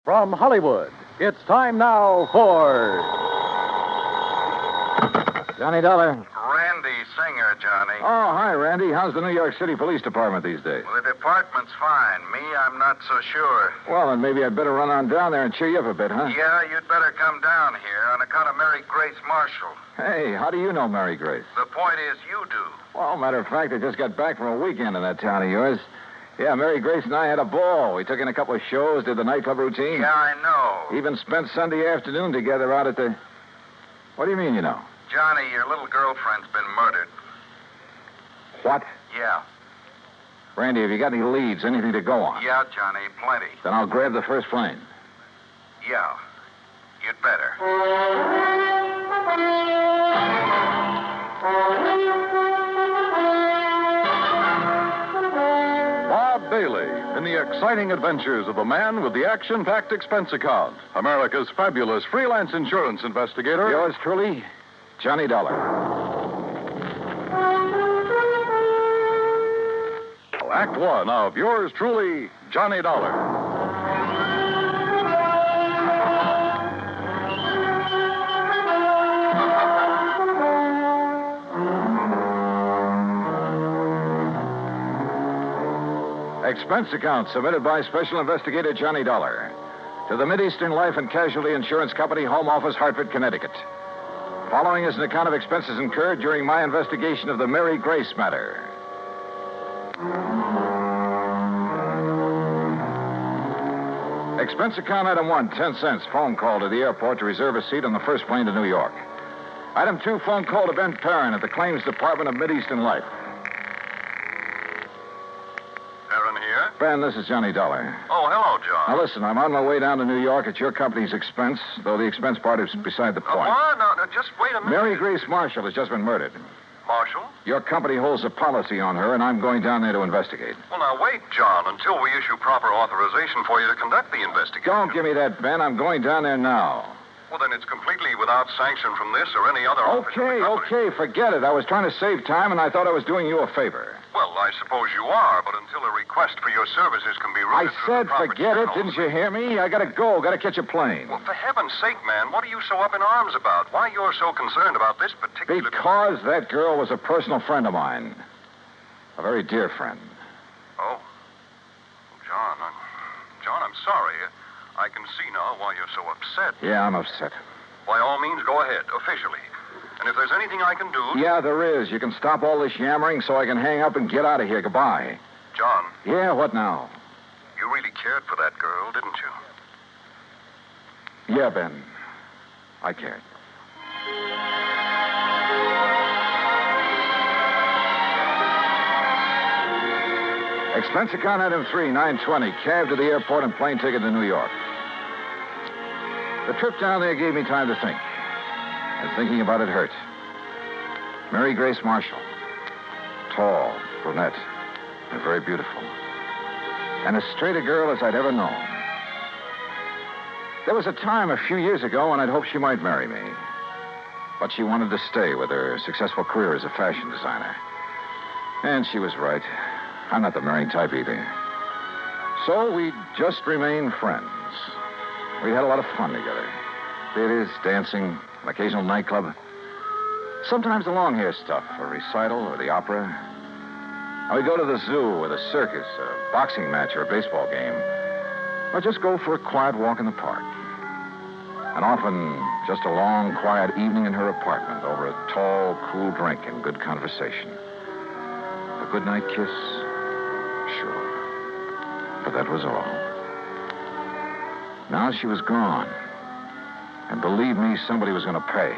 From Hollywood, it's time now for Johnny Dollar. Randy Singer, Johnny. Oh, hi, Randy. How's the New York City Police Department these days? Well, the department's fine. Me, I'm not so sure. Well, then maybe I'd better run on down there and cheer you up a bit, huh? Yeah, you'd better come down here on account of Mary Grace Marshall. Hey, how do you know Mary Grace? The point is, you do. Well, matter of fact, I just got back from a weekend in that town of yours. Yeah, Mary Grace and I had a ball. We took in a couple of shows, did the nightclub routine. Yeah, I know. Even spent Sunday afternoon together out at the... What do you mean, you know? Johnny, your little girlfriend's been murdered. What? Yeah. Randy, have you got any leads, anything to go on? Yeah, Johnny, plenty. Then I'll grab the first plane. Yeah. You'd better. Bob Bailey in the exciting adventures of the man with the action-packed expense account, America's fabulous freelance insurance investigator. Yours truly, Johnny Dollar. Act one of yours truly, Johnny Dollar. Expense account submitted by Special Investigator Johnny Dollar to the Mideastern Life and Casualty Insurance Company, Home Office, Hartford, Connecticut. Following is an account of expenses incurred during my investigation of the Mary Grace matter. Expense account item 1, 10 cents. Phone call to the airport to reserve a seat on the first plane to New York. Item 2, phone call to Ben Perrin at the Claims Department of Mideastern Life. Aaron here? Ben, this is Johnny Dollar. Oh, hello, John. Now, listen, I'm on my way down to New York at your company's expense, though the expense part is beside the point. What? No, just wait a minute. Mary Grace Marshall has just been murdered. Marshall? Your company holds a policy on her, and I'm going down there to investigate. Well, now, wait, John, until we issue proper authorization for you to conduct the investigation. Don't give me that, Ben. I'm going down there now. Well, then it's completely without sanction from this or any other office of the company. Okay, forget it. I was trying to save time, and I thought I was doing you a favor. Well, I suppose you are, but until a request for your services can be I routed through said the proper forget it. channels- Didn't you hear me? I gotta go. Gotta catch a plane. Well, for heaven's sake, man, what are you so up in arms about? Why you're so concerned about this particular... Because that girl was a personal friend of mine. A very dear friend. Oh. John, I'm sorry. I can see now why you're so upset. Yeah, I'm upset. By all means, go ahead, officially. And if there's anything I can do... Yeah, there is. You can stop all this yammering so I can hang up and get out of here. Goodbye. John. Yeah, what now? You really cared for that girl, didn't you? Yeah, Ben. I cared. Expense account item 3, 920. Cab to the airport and plane ticket to New York. The trip down there gave me time to think. And thinking about it hurt. Mary Grace Marshall. Tall, brunette, and very beautiful. And as straight a girl as I'd ever known. There was a time a few years ago when I'd hoped she might marry me. But she wanted to stay with her successful career as a fashion designer. And she was right. I'm not the marrying type either. So we just remained friends. We had a lot of fun together. Theaters, dancing, an occasional nightclub. Sometimes the long hair stuff, a recital or the opera. And we'd go to the zoo or the circus, a boxing match or a baseball game. Or just go for a quiet walk in the park. And often just a long, quiet evening in her apartment over a tall, cool drink and good conversation. A goodnight kiss? Sure. But that was all. Now she was gone. And believe me, somebody was going to pay.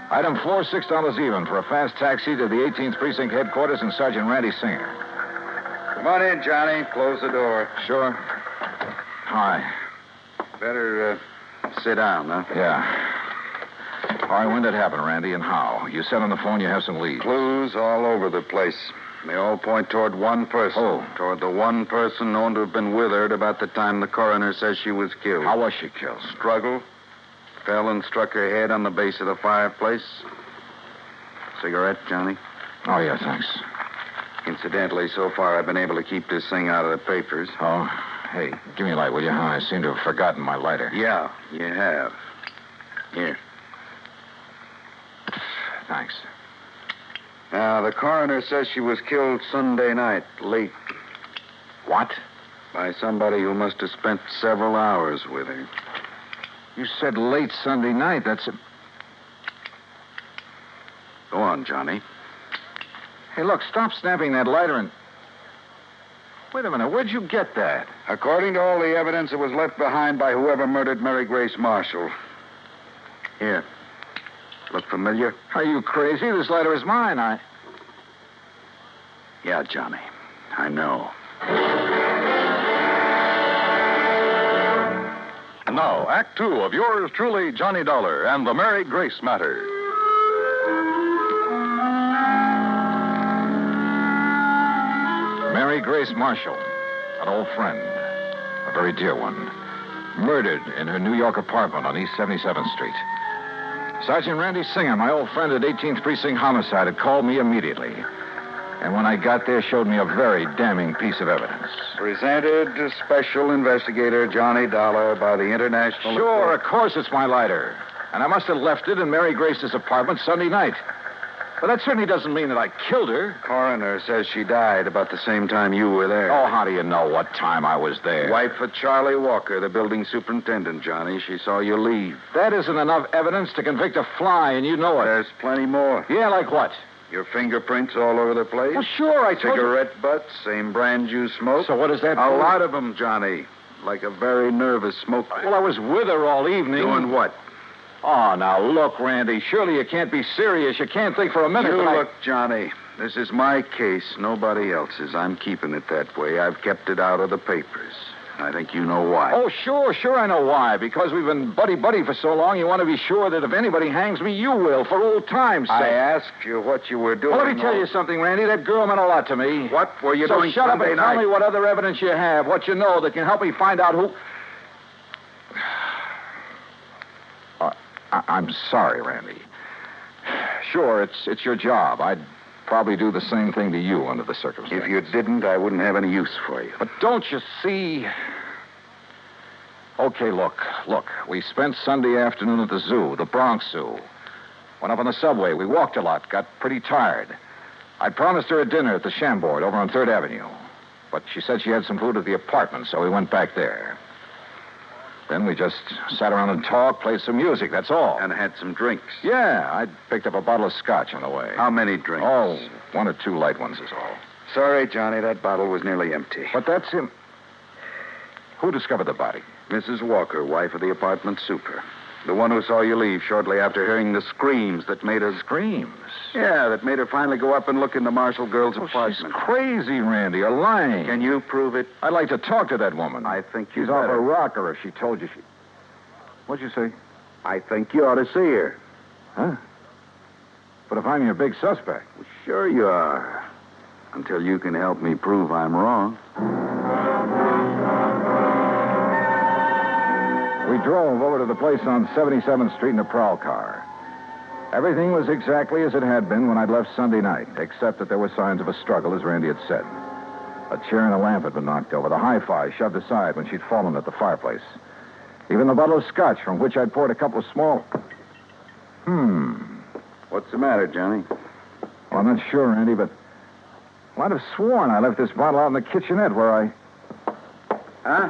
Item 4, $6 even for a fast taxi to the 18th Precinct headquarters and Sergeant Randy Singer. Come on in, Johnny. Close the door. Sure. Hi. Better sit down, huh? Yeah. All right, when did it happen, Randy, and how? You said on the phone you have some leads. Clues all over the place. They all point toward one person. Oh. Toward the one person known to have been with her at about the time the coroner says she was killed. How was she killed? Struggle. Fell and struck her head on the base of the fireplace. Cigarette, Johnny? Oh, yeah, thanks. Incidentally, so far I've been able to keep this thing out of the papers. Oh? Hey, give me a light, will you? I seem to have forgotten my lighter. Yeah, you have. Here. Thanks. Now, the coroner says she was killed Sunday night, late, What? by somebody who must have spent several hours with her. You said late Sunday night. That's... Go on, Johnny. Hey, look, stop snapping that lighter and... Wait a minute, where'd you get that? According to all the evidence, it was left behind by whoever murdered Mary Grace Marshall. Here. Look familiar? Are you crazy? This lighter is mine. Yeah, Johnny. I know. And now, Act Two of yours truly, Johnny Dollar, and the Mary Grace matter. Mary Grace Marshall, an old friend, a very dear one, murdered in her New York apartment on East 77th Street. Sergeant Randy Singer, my old friend at 18th Precinct Homicide, had called me immediately. And when I got there, showed me a very damning piece of evidence. Presented to Special Investigator Johnny Dollar by the International... Sure, of course it's my lighter. And I must have left it in Mary Grace's apartment Sunday night. But that certainly doesn't mean that I killed her. Coroner says she died about the same time you were there. Oh, how do you know what time I was there? Wife of Charlie Walker, the building superintendent, Johnny. She saw you leave. That isn't enough evidence to convict a fly, and you know it. There's plenty more. Yeah, like what? Your fingerprints all over the place. Well, sure, I told you. Cigarette butts, same brand you smoked. So what does that A prove? lot of them, Johnny. Like a very nervous smoker. Well, I was with her all evening. Doing what? Oh, now, look, Randy, surely you can't be serious. You can't think for a minute You that look, Johnny, this is my case, nobody else's. I'm keeping it that way. I've kept it out of the papers. I think you know why. Oh, sure, I know why. Because we've been buddy-buddy for so long, you want to be sure that if anybody hangs me, you will, for old time's sake. I asked you what you were doing. Well, let me tell you something, Randy. That girl meant a lot to me. What were you So doing shut up Sunday and tell night? me what other evidence you have, what you know that can help me find out who... I'm sorry, Randy. Sure, it's your job. I'd probably do the same thing to you under the circumstances. If you didn't, I wouldn't have any use for you. But don't you see... Okay, look. We spent Sunday afternoon at the zoo, the Bronx Zoo. Went up on the subway. We walked a lot, got pretty tired. I'd promised her a dinner at the Chambord over on 3rd Avenue. But she said she had some food at the apartment, so we went back there. Then we just sat around and talked, played some music, that's all. And had some drinks. Yeah, I picked up a bottle of scotch on the way. How many drinks? Oh, 1 or 2 light ones is all. Sorry, Johnny, that bottle was nearly empty. But that's him. Who discovered the body? Mrs. Walker, wife of the apartment super. The one who saw you leave shortly after hearing the screams that made her... Screams? Yeah, that made her finally go up and look in the Marshall girl's apartment. She's crazy, Randy. You're lying. Can you prove it? I'd like to talk to that woman. I think you She's off better. her rocker if she told you she... What'd you say? I think you ought to see her. Huh? But if I'm your big suspect... Well, sure you are. Until you can help me prove I'm wrong. We drove over to the place on 77th Street in a prowl car. Everything was exactly as it had been when I'd left Sunday night, except that there were signs of a struggle, as Randy had said. A chair and a lamp had been knocked over, the hi-fi shoved aside when she'd fallen at the fireplace. Even the bottle of scotch from which I'd poured a couple of small... What's the matter, Johnny? Well, I'm not sure, Randy, but... Well, I'd have sworn I left this bottle out in the kitchenette where I... Huh?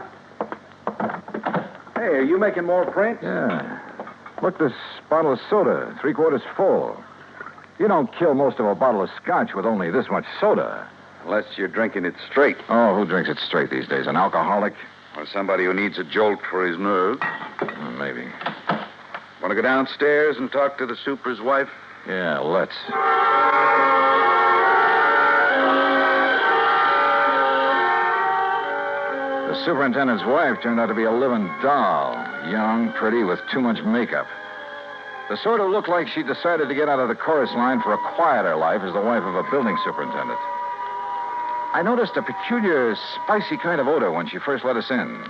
Hey, are you making more prints? Yeah. Look, this bottle of soda, 3/4 full. You don't kill most of a bottle of scotch with only this much soda. Unless you're drinking it straight. Oh, who drinks it straight these days? An alcoholic? Or somebody who needs a jolt for his nerves. Maybe. Want to go downstairs and talk to the super's wife? Yeah, let's. The superintendent's wife turned out to be a living doll. Young, pretty, with too much makeup. The sort who looked like she decided to get out of the chorus line for a quieter life as the wife of a building superintendent. I noticed a peculiar, spicy kind of odor when she first let us in,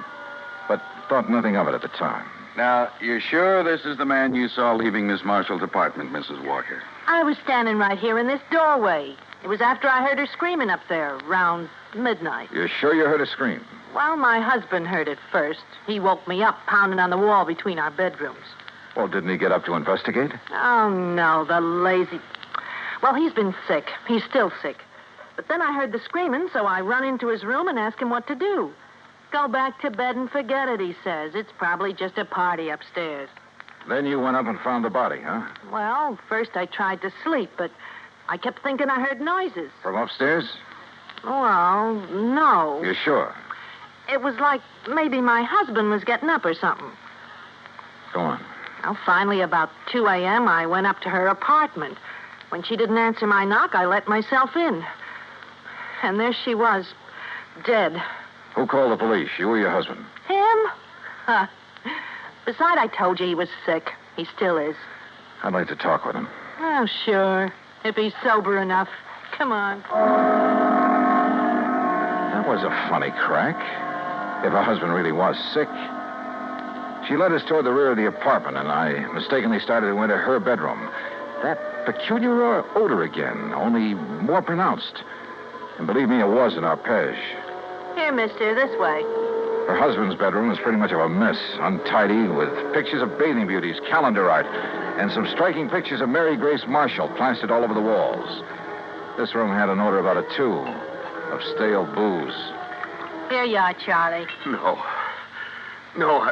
but thought nothing of it at the time. Now, you're sure this is the man you saw leaving Miss Marshall's apartment, Mrs. Walker? I was standing right here in this doorway. It was after I heard her screaming up there, around midnight. You're sure you heard her scream? Well, my husband heard it first. He woke me up pounding on the wall between our bedrooms. Well, didn't he get up to investigate? Oh, no, the lazy... Well, he's been sick. He's still sick. But then I heard the screaming, so I run into his room and ask him what to do. Go back to bed and forget it, he says. It's probably just a party upstairs. Then you went up and found the body, huh? Well, first I tried to sleep, but I kept thinking I heard noises. From upstairs? Well, no. You sure? It was like maybe my husband was getting up or something. Go on. Well, finally, about 2 a.m., I went up to her apartment. When she didn't answer my knock, I let myself in. And there she was, dead. Who called the police, you or your husband? Him? Huh. Besides, I told you he was sick. He still is. I'd like to talk with him. Oh, sure. If he's sober enough. Come on. That was a funny crack. If her husband really was sick. She led us toward the rear of the apartment, and I mistakenly started to enter her bedroom. That peculiar odor again, only more pronounced. And believe me, it was an arpege. Here, mister, this way. Her husband's bedroom was pretty much of a mess, untidy, with pictures of bathing beauties, calendar art, and some striking pictures of Mary Grace Marshall plastered all over the walls. This room had an odor about it, too, of stale booze. Here you are, Charlie. No,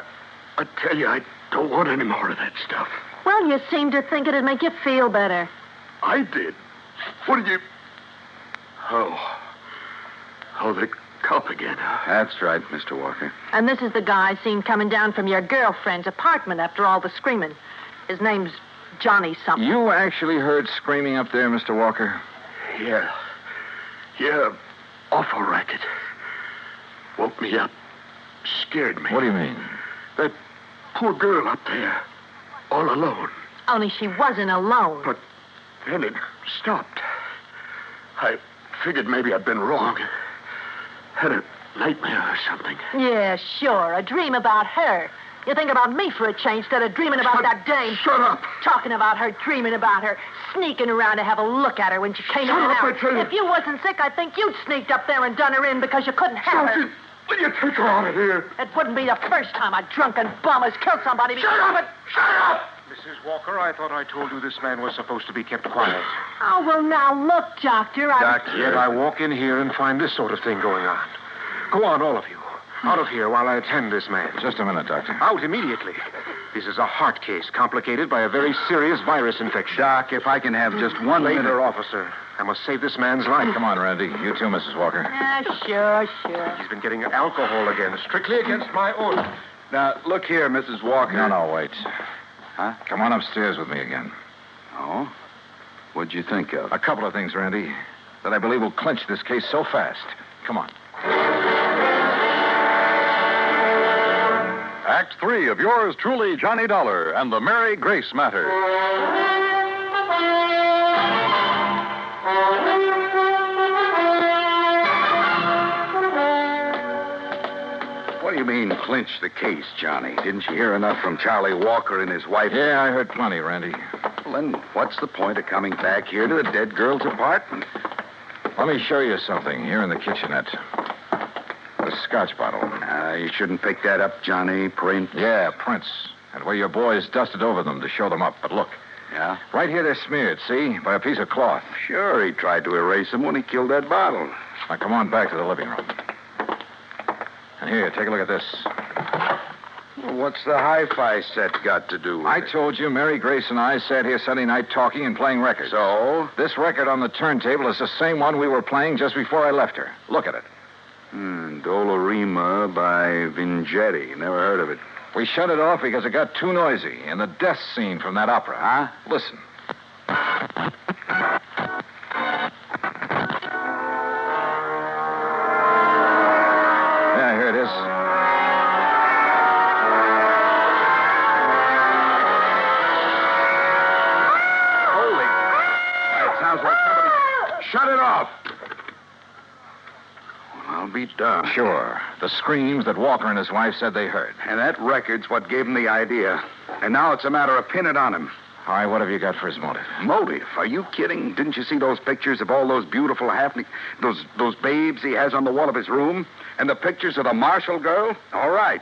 I tell you, I don't want any more of that stuff. Well, you seem to think it'd make you feel better. I did. What did you... Oh, the cop again. That's right, Mr. Walker. And this is the guy I seen coming down from your girlfriend's apartment after all the screaming. His name's Johnny something. You actually heard screaming up there, Mr. Walker? Yeah, awful racket. Woke me up. Scared me. What do you mean? That poor girl up there. All alone. Only she wasn't alone. But then it stopped. I figured maybe I'd been wrong. Had a nightmare or something. Yeah, sure. A dream about her. You think about me for a change instead of dreaming about that dame. Shut up. Talking about her, dreaming about her, sneaking around to have a look at her when she came Shut in and up, out. I tell you. If you wasn't sick, I think you'd sneaked up there and done her in because you couldn't have her. Sergeant, will you take her out of here? It wouldn't be the first time a drunken bum has killed somebody. Shut up! Shut up! Mrs. Walker, I thought I told you this man was supposed to be kept quiet. Oh, well, now, look, Doctor. Yet I walk in here and find this sort of thing going on. Go on, all of you. Out of here while I attend this man. Just a minute, Doctor. Out immediately. This is a heart case complicated by a very serious virus infection. Doc, if I can have just one Later, minute. officer. I must save this man's life. Come on, Randy. You too, Mrs. Walker. Yeah, sure. He's been getting alcohol again, strictly against my order. Now, look here, Mrs. Walker. No, wait. Huh? Come on upstairs with me again. Oh? What'd you think of? A couple of things, Randy, that I believe will clinch this case so fast. Come on. Act 3 of yours truly, Johnny Dollar, and the Mary Grace matter. What do you mean, clinch the case, Johnny? Didn't you hear enough from Charlie Walker and his wife? Yeah, I heard plenty, Randy. Well, then what's the point of coming back here to the dead girl's apartment? Let me show you something here in the kitchenette. The scotch bottle. You shouldn't pick that up, Johnny. Print. Yeah, prints. And where your boys dusted over them to show them up. But look, Yeah? right here they're smeared, see? By a piece of cloth. Sure, he tried to erase them when he killed that bottle. Now, come on back to the living room. And here, take a look at this. Well, what's the hi-fi set got to do with I it? told you Mary Grace and I sat here Sunday night talking and playing records. So? This record on the turntable is the same one we were playing just before I left her. Look at it. Dolorima by Vingetti. Never heard of it. We shut it off because it got too noisy in the death scene from that opera. Huh? Listen. Yeah, here it is. Holy... It sounds like somebody... Shut it off! Well, I'll be darned. Sure. The screams that Walker and his wife said they heard. And that record's what gave him the idea. And now it's a matter of pinning it on him. All right, what have you got for his motive? Motive? Are you kidding? Didn't you see those pictures of all those beautiful those babes he has on the wall of his room? And the pictures of the Marshall girl? All right.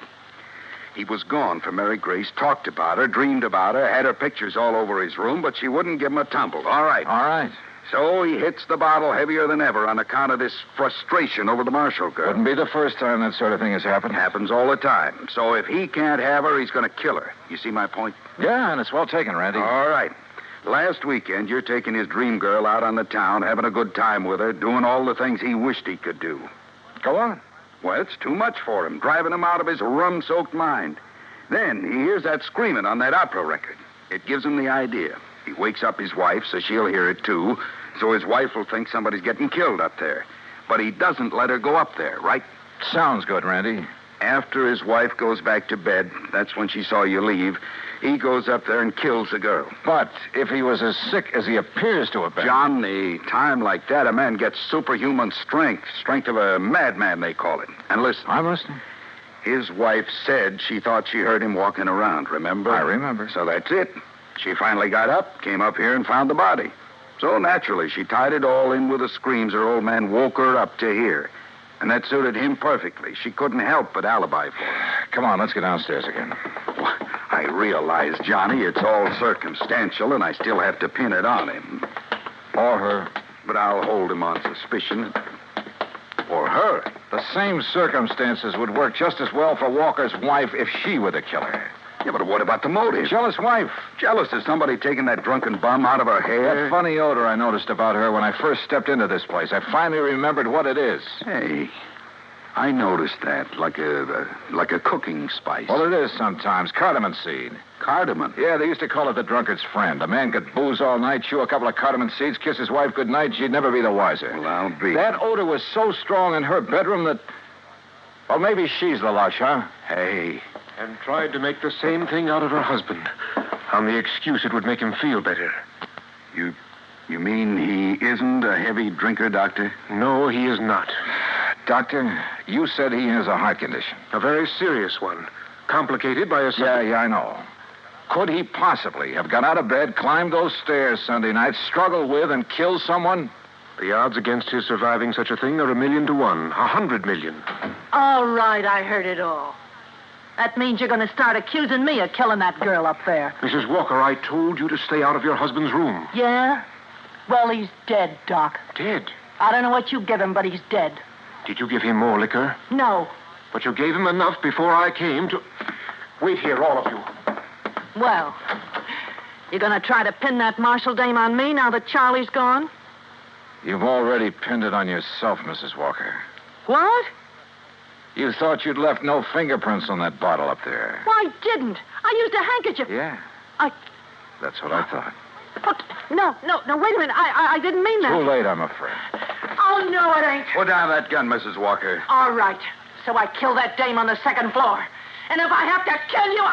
He was gone for Mary Grace, talked about her, dreamed about her, had her pictures all over his room, but she wouldn't give him a tumble. All right. All right. So he hits the bottle heavier than ever on account of this frustration over the Marshall girl. Wouldn't be the first time that sort of thing has happened. Happens all the time. So if he can't have her, he's going to kill her. You see my point? Yeah, and it's well taken, Randy. All right. Last weekend, you're taking his dream girl out on the town, having a good time with her, doing all the things he wished he could do. Go on. Well, it's too much for him, driving him out of his rum-soaked mind. Then he hears that screaming on that opera record. It gives him the idea. He wakes up his wife, so she'll hear it, too, so his wife will think somebody's getting killed up there. But he doesn't let her go up there, right? Sounds good, Randy. After his wife goes back to bed, that's when she saw you leave, he goes up there and kills the girl. But if he was as sick as he appears to have been... John, the time like that, a man gets superhuman strength. Strength of a madman, they call it. And listen. I'm listening. His wife said she thought she heard him walking around, remember? I remember. So that's it. She finally got up, came up here, and found the body. So naturally, she tied it all in with the screams her old man woke her up to hear. And that suited him perfectly. She couldn't help but alibi for him. Come on, let's get downstairs again. I realize, Johnny, it's all circumstantial, and I still have to pin it on him. Or her. But I'll hold him on suspicion. Or her. The same circumstances would work just as well for Walker's wife if she were the killer. Yeah, but what about the motive? Jealous wife. Jealous of somebody taking that drunken bum out of her hair? That funny odor I noticed about her when I first stepped into this place. I finally remembered what it is. Hey, I noticed that, like a cooking spice. Well, it is sometimes. Cardamom seed. Cardamom? Yeah, they used to call it the drunkard's friend. A man could booze all night, chew a couple of cardamom seeds, kiss his wife goodnight, and she'd never be the wiser. Well, I'll be. That odor was so strong in her bedroom that... Well, maybe she's the lush, huh? Hey. And tried to make the same thing out of her husband on the excuse it would make him feel better. You mean he isn't a heavy drinker, Doctor? No, he is not. Doctor, you said he has a heart condition. A very serious one. Complicated by a... Yeah, I know. Could he possibly have got out of bed, climbed those stairs Sunday night, struggled with, and killed someone? The odds against his surviving such a thing are 1,000,000 to 1. 100 million. All right, I heard it all. That means you're going to start accusing me of killing that girl up there. Mrs. Walker, I told you to stay out of your husband's room. Yeah? Well, he's dead, Doc. Dead? I don't know what you give him, but he's dead. Did you give him more liquor? No. But you gave him enough before I came to... Wait here, all of you. Well, you going to try to pin that Marshall dame on me now that Charlie's gone? You've already pinned it on yourself, Mrs. Walker. What? You thought you'd left no fingerprints on that bottle up there. Well, I didn't. I used a handkerchief. Yeah. I... That's what I thought. But, no, wait a minute. I didn't mean that. Too late, I'm afraid. Oh, no, it ain't. Put down that gun, Mrs. Walker. All right. So I killed that dame on the second floor. And if I have to kill you,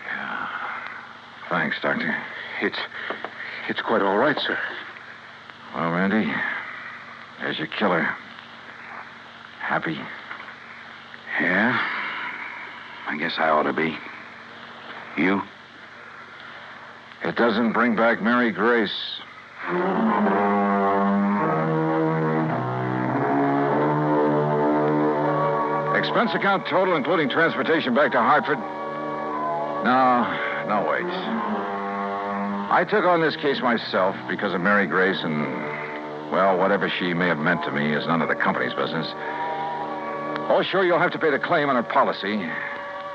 Yeah. Thanks, Doctor. It's quite all right, sir. Well, Randy, there's your killer. Happy? Yeah? I guess I ought to be. You? It doesn't bring back Mary Grace. Expense account total, including transportation back to Hartford? No, wait. I took on this case myself because of Mary Grace and, well, whatever she may have meant to me is none of the company's business. Oh, sure, you'll have to pay the claim on her policy.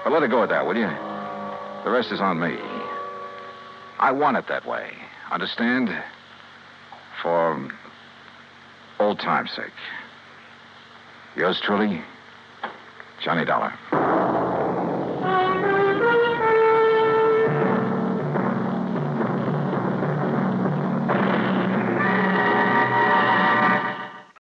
But let it go at that, will you? The rest is on me. I want it that way. Understand? For old time's sake. Yours truly, Johnny Dollar.